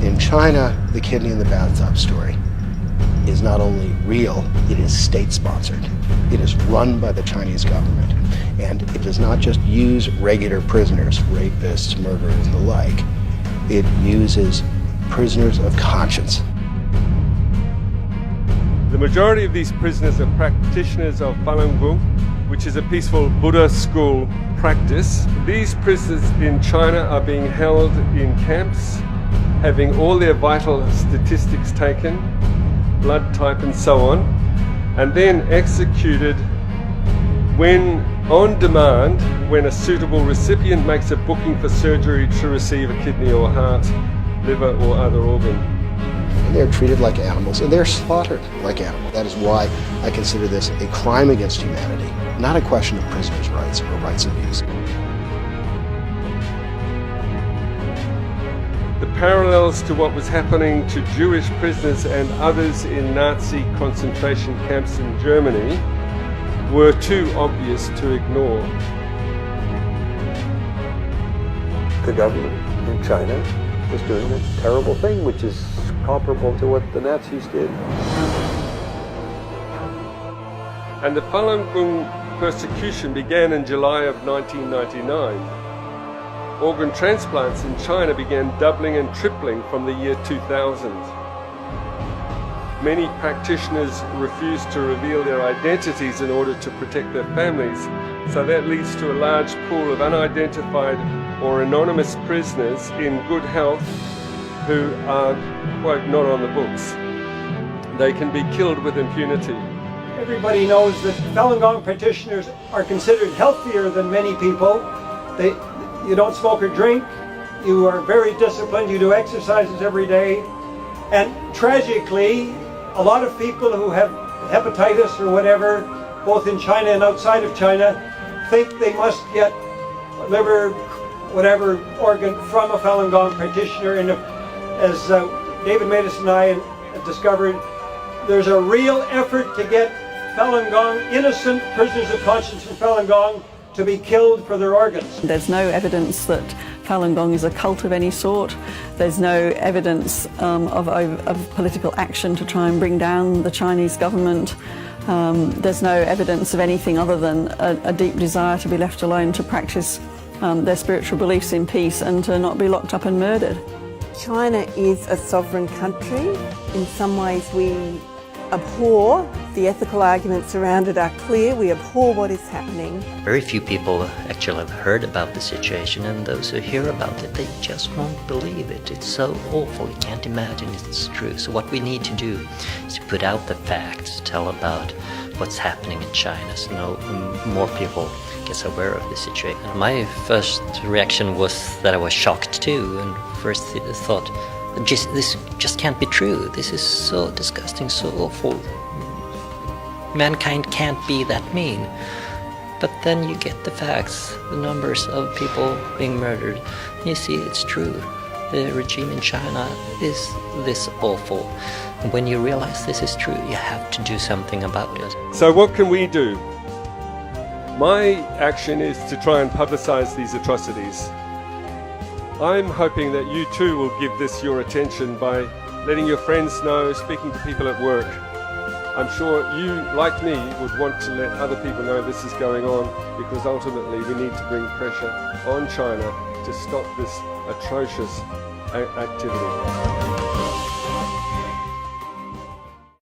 In China, the kidney in the bathtub story is not only real, it is state-sponsored. It is run by the Chinese government. And it does not just use regular prisoners, rapists, murderers, and the like. It uses prisoners of conscience. The majority of these prisoners are practitioners of Falun Gong, which is a peaceful Buddha school practice. These prisoners in China are being held in camps, having all their vital statistics taken, blood type and so on, and then executed when on demand, when a suitable recipient makes a booking for surgery to receive a kidney or heart, liver or other organ. And they're treated like animals, and they're slaughtered like animals. That is why I consider this a crime against humanity, not a question of prisoners' rights or rights abuse. The parallels to what was happening to Jewish prisoners and others in Nazi concentration camps in Germany were too obvious to ignore. The government in China was doing a terrible thing, which is comparable to what the Nazis did. And the Falun Gong persecution began in July of 1999. Organ transplants in China began doubling and tripling from the year 2000. Many practitioners refused to reveal their identities in order to protect their families, so that leads to a large pool of unidentified or anonymous prisoners in good health who are, quote, not on the books. They can be killed with impunity. Everybody knows that Falun Gong practitioners are considered healthier than many people. You don't smoke or drink, you are very disciplined, you do exercises every day, and tragically, a lot of people who have hepatitis or whatever, both in China and outside of China, think they must get liver, whatever organ from a Falun Gong practitioner. And as David Matus and I have discovered, there's a real effort to get Falun Gong, innocent prisoners of conscience from Falun Gong, to be killed for their organs. There's no evidence that Falun Gong is a cult of any sort. There's no evidence of political action to try and bring down the Chinese government. There's no evidence of anything other than a deep desire to be left alone to practice their spiritual beliefs in peace and to not be locked up and murdered. China is a sovereign country. In some ways we abhor the ethical arguments around it are clear. We abhor what is happening. Very few people actually have heard about the situation, and those who hear about it, they just won't believe it. It's so awful, you can't imagine it's true. So what we need to do is to put out the facts, tell about what's happening in China, so more people get aware of the situation. My first reaction was that I was shocked too, and first thought, this just can't be true. This is so disgusting, so awful. Mankind can't be that mean. But then you get the facts, the numbers of people being murdered, and you see it's true. The regime in China is this awful. And when you realize this is true, you have to do something about it. So what can we do? My action is to try and publicize these atrocities. I'm hoping that you too will give this your attention by letting your friends know, speaking to people at work. I'm sure you, like me, would want to let other people know this is going on, because ultimately we need to bring pressure on China to stop this atrocious activity.